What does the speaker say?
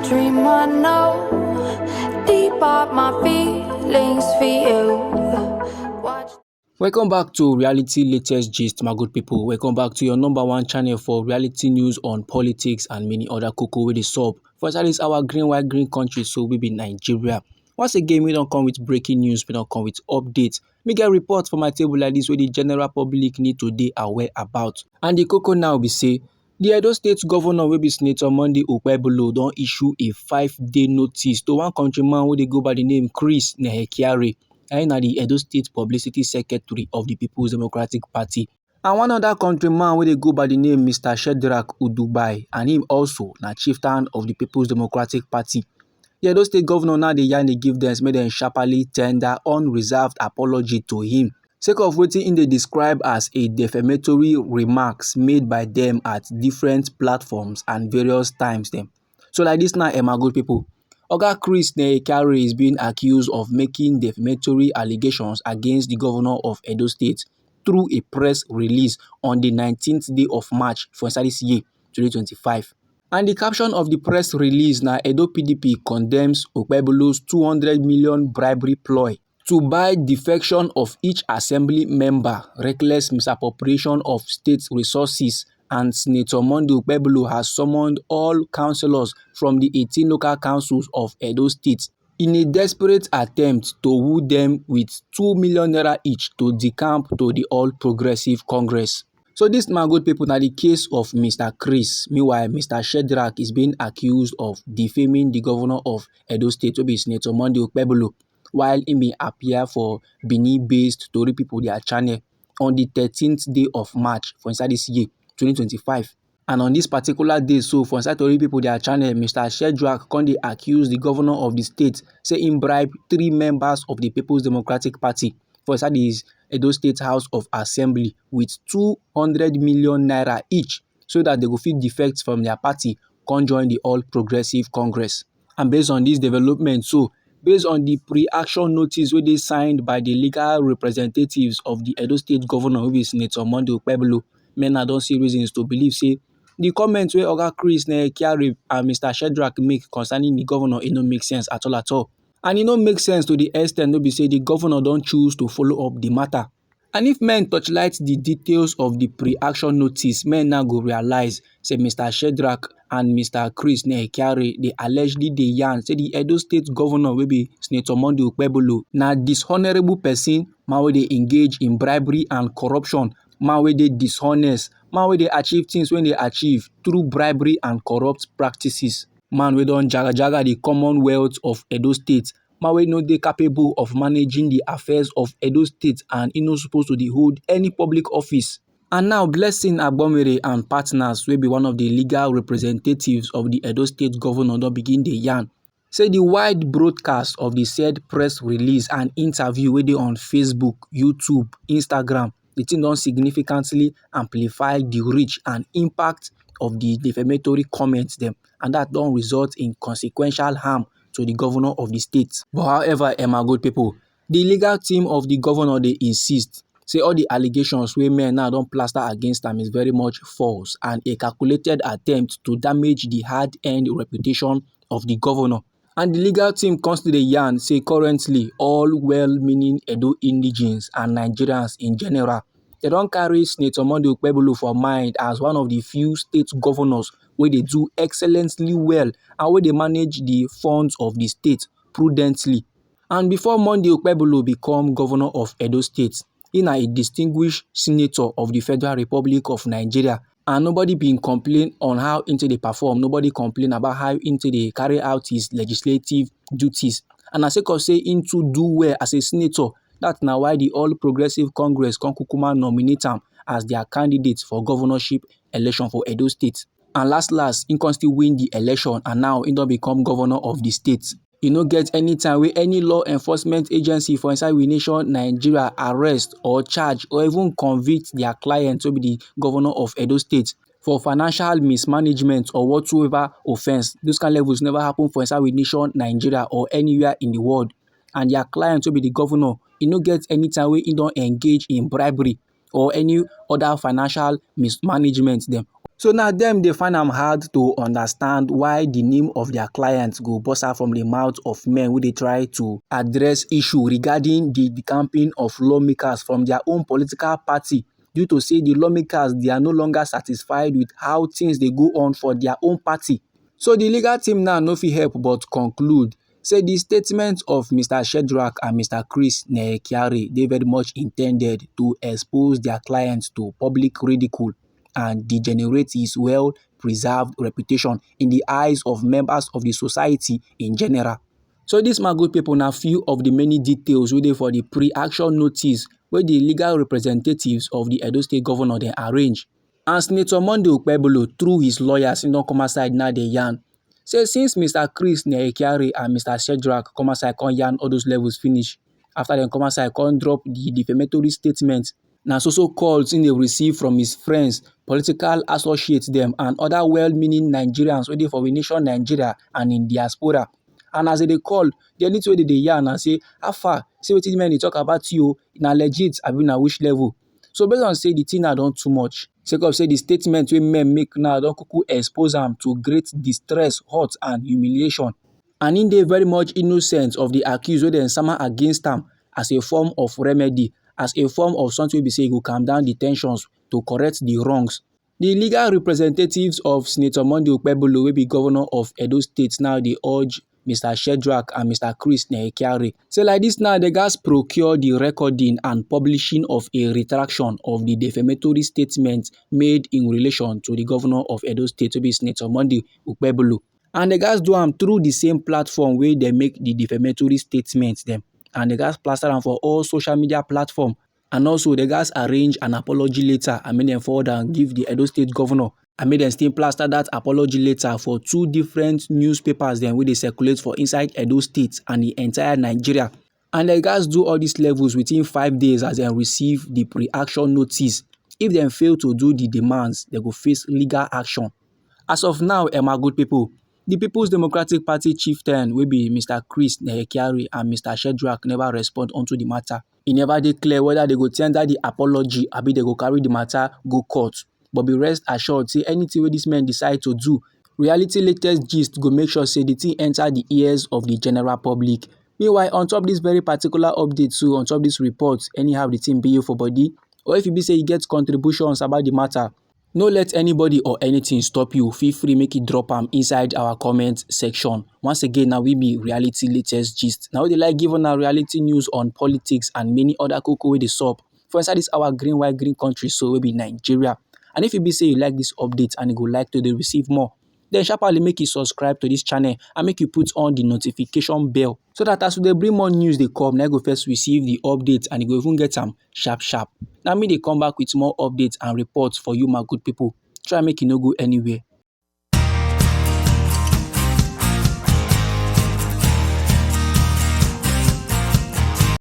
dream I know deep up my feelings for you. Watch. Welcome back to Reality Latest Gist, my good people. Welcome back to your number one channel for reality news on politics and many other cocoa with the sub. For that is our green, white, green country, so we be Nigeria. Once again, we don't come with breaking news, we don't come with updates. We get reports from my table like this where the general public need to be aware about. And the cocoa now be say, the Edo State Governor will be Senator Monday Okpebholo don't issue a 5-day notice to one countryman who they go by the name Chris Nehekiare. And na the Edo State Publicity Secretary of the People's Democratic Party. And one other countryman wey dey go by the name Mr. Shedrack Udubai, and him also na chieftain of the People's Democratic Party. The Edo State Governor now dey yarn dey give dem make dem sharply tender unreserved apology to him, sake of wetin im dey describe as a defamatory remarks made by dem at different platforms and various times dem. So like this now, my good people, Oga Chris Nehekiare is being accused of making defamatory allegations against the governor of Edo State through a press release on the 19th day of March for this year, 2025. And the caption of the press release na Edo PDP condemns Okpebholo's 200 million bribery ploy to buy defection of each assembly member, reckless misappropriation of state resources, and Senator Monday Okpebholo has summoned all councillors from the 18 local councils of Edo State in a desperate attempt to woo them with 2 million naira each to decamp to the All Progressive Congress. So this, my good people, now the case of Mr. Chris. Meanwhile, Mr. Shedrack is being accused of defaming the governor of Edo State, to be Senator Monday Okpebholo, while he may appear for Benin-based Tori People their channel on the 13th day of March for inside this year, 2025. And on this particular day, so for inside Tori People their channel, Mr. Shedrack can dey accuse the governor of the state, say him bribe 3 members of the People's Democratic Party for inside his Edo State House of Assembly with 200 million naira each, so that they go fit defect from their party, can join the All Progressive Congress. And based on this development, so based on the pre-action notice wey dey signed by the legal representatives of the Edo State Governor, who is Senator Monday Okpebholo, men don't see reasons to believe say the comments wey Oga Chris Nehekiare and Mr. Shedrack make concerning the governor, it no make sense at all. And it no make sense to the extent no be say the governor don't choose to follow up the matter. And if men touchlight the details of the pre-action notice, men now go realize say Mr. Shedrack and Mr. Chris Nehekiare, they allegedly dey yarn say the Edo State Governor will be Senator Monday Okpebholo na dishonorable person, man wey dey engage in bribery and corruption, man wey dey dishonest, man wey dey achieve things when they achieve through bribery and corrupt practices, man wey don jaga the Commonwealth of Edo State, man wey no dey capable of managing the affairs of Edo State, and he no supposed to dey hold any public office. And now Blessing Agbomere and partners will be one of the legal representatives of the Edo State Governor don begin dey yarn say the wide broadcast of the said press release and interview wey dey on Facebook, YouTube, Instagram, the thing don significantly amplify the reach and impact of the defamatory comments them, and that don result in consequential harm to the governor of the state. But however, my good people, the legal team of the governor, they insist say all the allegations wey men now don plaster against am is very much false and a calculated attempt to damage the hard-earned reputation of the governor. And the legal team constantly yarn say currently all well-meaning Edo indigenes and Nigerians in general, they don't carry Senator Monday Okpebholo for mind as one of the few state governors where they do excellently well and where they manage the funds of the state prudently. And before Monday Okpebholo become governor of Edo State, he na a distinguished senator of the Federal Republic of Nigeria, and nobody been complain on how into they perform, nobody complain about how into they carry out his legislative duties. And as I say into do well as a senator, that's now why the All Progressive Congress can kukuma nominate him as their candidate for governorship election for Edo State. And last, he can still win the election, and now he don't become governor of the state. You no get any time where any law enforcement agency for inside we nation Nigeria arrest or charge or even convict their client to be the governor of Edo State for financial mismanagement or whatsoever offense. Those kind of levels never happen for inside we nation Nigeria or anywhere in the world. And their client to be the governor, you no get any time where you don't engage in bribery or any other financial mismanagement them, So now dem dey find am hard to understand why the name of their client go burst out from the mouth of men wey dey try to address issue regarding the decamping of lawmakers from their own political party due to say the lawmakers they are no longer satisfied with how things dey go on for their own party. So the legal team now no fit help but conclude say the statement of Mr. Shedrack and Mr. Chris Nekiare dey very much intended to expose their clients to public ridicule and degenerate his well-preserved reputation in the eyes of members of the society in general. So dis my good pipo na few of the many details wey dey for the pre-action notice wey the legal representatives of the Edo State Governor dem arrange. And Senator Monday Okpebholo through his lawyers don come outside now dey yarn say since Mr. Chris Nekiare and Mr. Shedrack come outside come yarn all those levels finish, after dem come outside come drop the defamatory statement, na so calls im dey receive from his friends, political associates dem and other well-meaning Nigerians wey dey for we nation Nigeria and in diaspora. And as dem dey call, the only thing wey dem dey yarn na say how far, say wetin the men dey talk about you o, na legit abi na which level. So based on say the thing now don too much, sake of say the statement wey men make now don kuku expose am to great distress, hurt and humiliation. And im dey very much innocent of the accuse wey dem sama against am as a form of remedy, as a form of something wey be say e go calm down the ten sions to correct the wrongs. The legal representatives of Senator Monday Okpebholo wey be governor of Edo State now dey urge Mr. Shedrack and Mr. Chris Nekiare say like this now they gats procure the recording and publishing of a retraction of the defamatory statement made in relation to the governor of Edo State wey be Senator Monday Okpebholo. And they gats do am through the same platform wey they make the defamatory statements dem. And they gats plaster am for all social media platform. And also they gats arrange an apology letter and make dem forward and give the Edo State governor, and make dem still plaster that apology letter for 2 different newspapers dem wey dey circulate for inside Edo State and the entire Nigeria. And they gats do all these levels within 5 days as dem receive the pre-action notice. If dem fail to do the demands, they go face legal action. As of now, my good people, the People's Democratic Party chieftain wey be Mr. Chris Nekiare and Mr. Shedrack never respond unto the matter. E never dey clear whether they go tender the apology abi they go carry the matter go court. But be rest assured say anything wey these men decide to do, Reality Latest Gist go make sure say the thing enter the ears of the general public. Meanwhile, on top this very particular update too, on top this report, anyhow the thing be you for body, or if you be say you get contributions about the matter, no let anybody or anything stop you. Feel free make you drop am inside our comment section. Once again, now we be Reality Latest Gist. Now we dey like give una reality news on politics and many other koko wey dey sup for inside this our green white green country so we be Nigeria. And if you be say you like this update and you go like to dey receive more, then sharply make you subscribe to this channel and make you put on the notification bell so that as we dey bring more news dey come, na you go first receive the update and you go even get am sharp. Now me dey come back with more updates and reports for you my good people. Try make you no go anywhere.